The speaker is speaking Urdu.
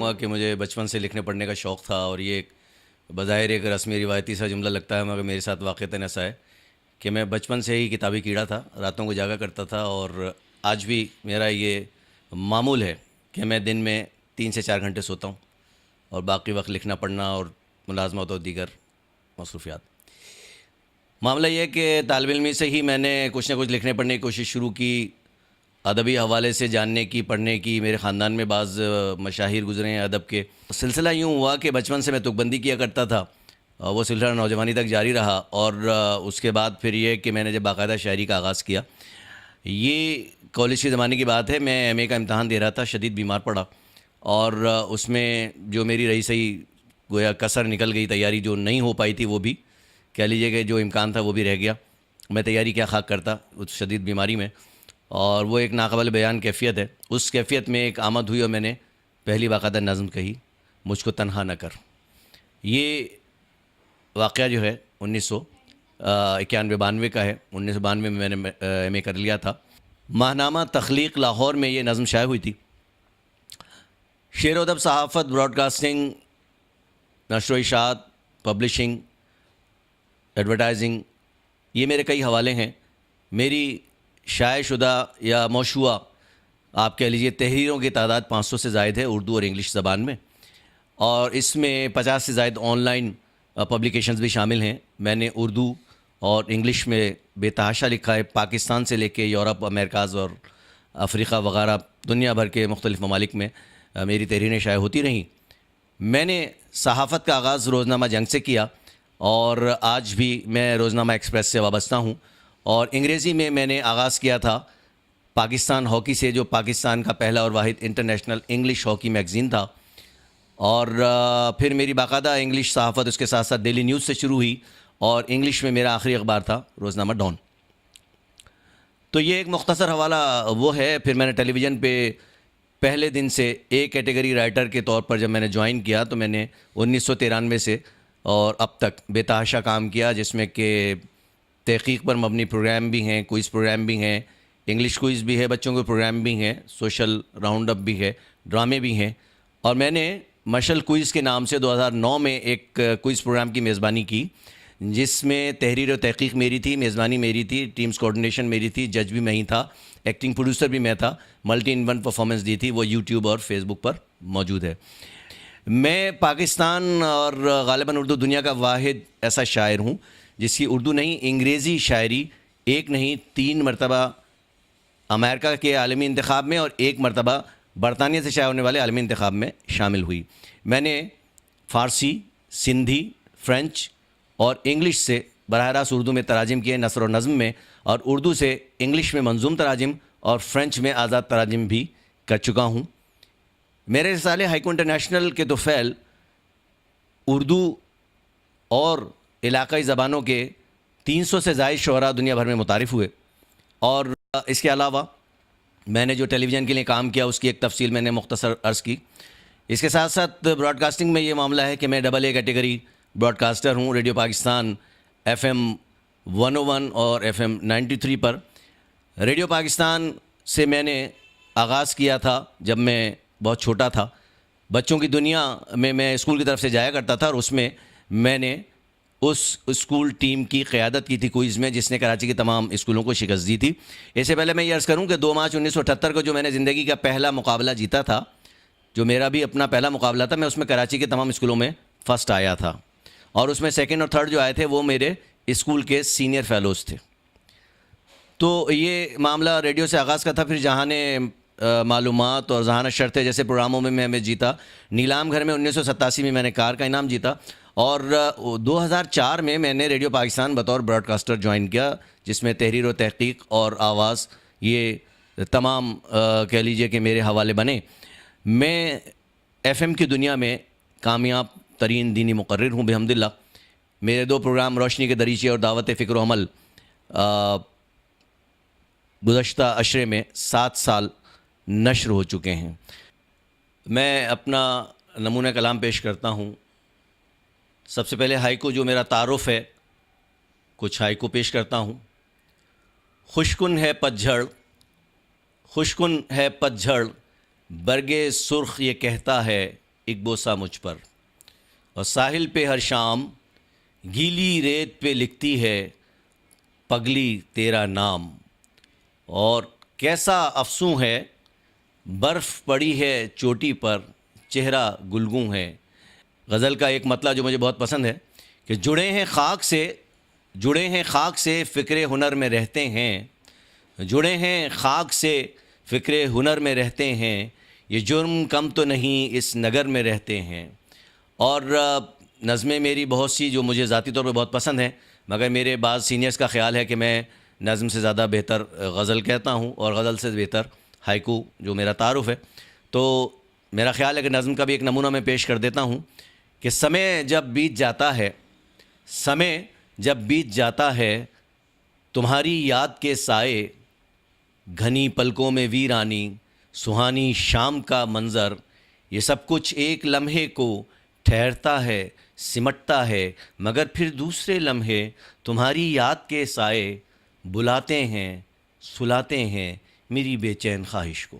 گا کہ مجھے بچپن سے لکھنے پڑھنے کا شوق تھا، اور یہ ایک بظاہر ایک رسمی روایتی سا جملہ لگتا ہے، مگر میرے ساتھ واقعتاً ایسا ہے کہ میں بچپن سے ہی کتابی کیڑا تھا، راتوں کو جاگا کرتا تھا، اور آج بھی میرا یہ معمول ہے کہ میں دن میں 3 سے 4 گھنٹے سوتا ہوں، اور باقی وقت لکھنا پڑھنا اور ملازمت اور دیگر مصروفیات۔ معاملہ یہ ہے کہ طالب علمی سے ہی میں نے کچھ نہ کچھ لکھنے پڑھنے کی کوشش شروع کی، ادبی حوالے سے جاننے کی، پڑھنے کی۔ میرے خاندان میں بعض مشاہیر گزرے ہیں ادب کے۔ سلسلہ یوں ہوا کہ بچپن سے میں تک بندی کیا کرتا تھا، وہ سلسلہ نوجوانی تک جاری رہا، اور اس کے بعد پھر یہ کہ میں نے جب باقاعدہ شاعری کا آغاز کیا، یہ کالج کے زمانے کی بات ہے، میں ایم اے کا امتحان دے رہا تھا، شدید بیمار پڑا، اور اس میں جو میری رہی صحیح گویا کسر نکل گئی، تیاری جو نہیں ہو پائی تھی وہ بھی کہہ لیجیے کہ جو امکان تھا وہ بھی رہ گیا۔ میں تیاری کیا خاک کرتا اس شدید بیماری میں، اور وہ ایک ناقابل بیان کیفیت ہے۔ اس کیفیت میں ایک آمد ہوئی اور میں نے پہلی باقاعدہ نظم کہی، مجھ کو تنہا نہ کر۔ یہ واقعہ جو ہے 1991-92 کا ہے۔ 1992 میں نے ایم اے کر لیا تھا۔ ماہنامہ تخلیق لاہور میں یہ نظم شائع ہوئی تھی۔ شعر و ادب، صحافت، براڈ کاسٹنگ، نشر و اشاعت، پبلشنگ، ایڈورٹائزنگ، یہ میرے کئی حوالے ہیں۔ میری شائع شدہ یا موشوعہ آپ کہہ لیجیے تحریروں کی تعداد 500 سے زائد ہے، اردو اور انگلش زبان میں، اور اس میں 50 سے زائد آن لائن پبلیکیشنز بھی شامل ہیں۔ میں نے اردو اور انگلش میں بے تحاشا لکھا ہے، پاکستان سے لے کے یورپ، امریکاز اور افریقہ وغیرہ دنیا بھر کے مختلف ممالک میں میری تحریریں شائع ہوتی رہیں۔ میں نے صحافت کا آغاز روزنامہ جنگ سے کیا، اور آج بھی میں روزنامہ ایکسپریس سے وابستہ ہوں، اور انگریزی میں نے آغاز کیا تھا پاکستان ہاکی سے، جو پاکستان کا پہلا اور واحد انٹرنیشنل انگلش ہاکی میگزین تھا، اور پھر میری باقاعدہ انگلش صحافت اس کے ساتھ ساتھ ڈیلی نیوز سے شروع ہوئی، اور انگلش میں میرا آخری اخبار تھا روزنامہ ڈان۔ تو یہ ایک مختصر حوالہ وہ ہے۔ پھر میں نے ٹیلی ویژن پہ پہلے دن سے ایک کیٹیگری رائٹر کے طور پر جب میں نے جوائن کیا، تو میں نے 1993 سے اور اب تک بے تحاشا کام کیا، جس میں کہ تحقیق پر مبنی پروگرام بھی ہیں، کوئز پروگرام بھی ہیں، انگلش کوئز بھی ہے، بچوں کے پروگرام بھی ہیں، سوشل راؤنڈ اپ بھی ہے، ڈرامے بھی ہیں، اور میں نے مشل کوئز کے نام سے 2009 میں ایک کوئز پروگرام کی میزبانی کی، جس میں تحریر و تحقیق میری تھی، میزبانی میری تھی، ٹیمز کوارڈینیشن میری تھی، جج بھی میں ہی تھا، ایکٹنگ پروڈیوسر بھی میں تھا، ملٹی ان ون پرفارمنس دی تھی، وہ یوٹیوب اور فیس بک پر موجود ہے۔ میں پاکستان اور غالباً اردو دنیا کا واحد ایسا شاعر ہوں جس کی اردو نہیں انگریزی شاعری ایک نہیں 3 مرتبہ امریکہ کے عالمی انتخاب میں اور 1 مرتبہ برطانیہ سے شائع ہونے والے عالمی انتخاب میں شامل ہوئی۔ میں نے فارسی، سندھی، فرینچ اور انگلش سے براہ راست اردو میں تراجم کیے نثر و نظم میں، اور اردو سے انگلش میں منظوم تراجم اور فرینچ میں آزاد تراجم بھی کر چکا ہوں۔ میرے رسالے ہائیکو انٹرنیشنل کے طفیل اردو اور علاقائی زبانوں کے 300 سے زائد شعراء دنیا بھر میں متعارف ہوئے، اور اس کے علاوہ میں نے جو ٹیلی ویژن کے لیے کام کیا اس کی ایک تفصیل میں نے مختصر عرض کی۔ اس کے ساتھ ساتھ براڈ کاسٹنگ میں یہ معاملہ ہے کہ میں ڈبل اے کیٹیگری براڈ کاسٹر ہوں، ریڈیو پاکستان FM 101 اور FM 93 پر۔ ریڈیو پاکستان سے میں نے آغاز کیا تھا جب میں بہت چھوٹا تھا، بچوں کی دنیا میں اسکول کی طرف سے جایا کرتا تھا، اور اس میں میں نے اس اسکول ٹیم کی قیادت کی تھی کوئز میں، جس نے کراچی کے تمام اسکولوں کو شکست دی تھی۔ اس سے پہلے میں یہ عرض کروں کہ 2 مارچ 1978 کو جو میں نے زندگی کا پہلا مقابلہ جیتا تھا، جو میرا بھی اپنا پہلا مقابلہ تھا، میں اس میں کراچی کے تمام اسکولوں میں فرسٹ آیا تھا، اور اس میں سیکنڈ اور تھرڈ جو آئے تھے وہ میرے اسکول کے سینئر فیلوز تھے۔ تو یہ معاملہ ریڈیو سے آغاز کا تھا۔ پھر جہان معلومات اور ذہانت شرطیں جیسے پروگراموں میں میں جیتا۔ نیلام گھر میں 1987 میں نے کار کا انعام جیتا، اور 2004 میں نے ریڈیو پاکستان بطور براڈ کاسٹر جوائن کیا، جس میں تحریر و تحقیق اور آواز یہ تمام کہہ لیجئے کہ میرے حوالے بنے۔ میں FM کی دنیا میں کامیاب ترین دینی مقرر ہوں بحمد اللہ۔ میرے 2 پروگرام روشنی کے دریچے اور دعوت فکر و عمل گزشتہ عشرے میں 7 سال نشر ہو چکے ہیں۔ میں اپنا نمونہ کلام پیش کرتا ہوں۔ سب سے پہلے ہائیکو جو میرا تعارف ہے، کچھ ہائیکو پیش کرتا ہوں۔ خوشکن ہے پتجھڑ، خوشکن ہے پتجھڑ، برگے سرخ یہ کہتا ہے ایک بوسہ مجھ پر، اور ساحل پہ ہر شام گیلی ریت پہ لکھتی ہے پگلی تیرا نام، اور کیسا افسوں ہے برف پڑی ہے چوٹی پر چہرہ گلگوں ہے۔ غزل کا ایک مطلع جو مجھے بہت پسند ہے کہ جڑے ہیں خاک سے فکر ہنر میں رہتے ہیں، جڑے ہیں خاک سے فکر ہنر میں رہتے ہیں، یہ جرم کم تو نہیں اس نگر میں رہتے ہیں۔ اور نظمیں میری بہت سی جو مجھے ذاتی طور پہ بہت پسند ہیں، مگر میرے بعض سینئرز کا خیال ہے کہ میں نظم سے زیادہ بہتر غزل کہتا ہوں، اور غزل سے بہتر ہائیکو جو میرا تعارف ہے۔ تو میرا خیال ہے کہ نظم کا بھی ایک نمونہ میں پیش کر دیتا ہوں کہ سمے جب بیت جاتا ہے تمہاری یاد کے سائے، گھنی پلکوں میں ویرانی سہانی شام کا منظر، یہ سب کچھ ایک لمحے کو ٹھہرتا ہے سمٹتا ہے، مگر پھر دوسرے لمحے تمہاری یاد کے سائے بلاتے ہیں سلاتے ہیں میری بے چین خواہش کو۔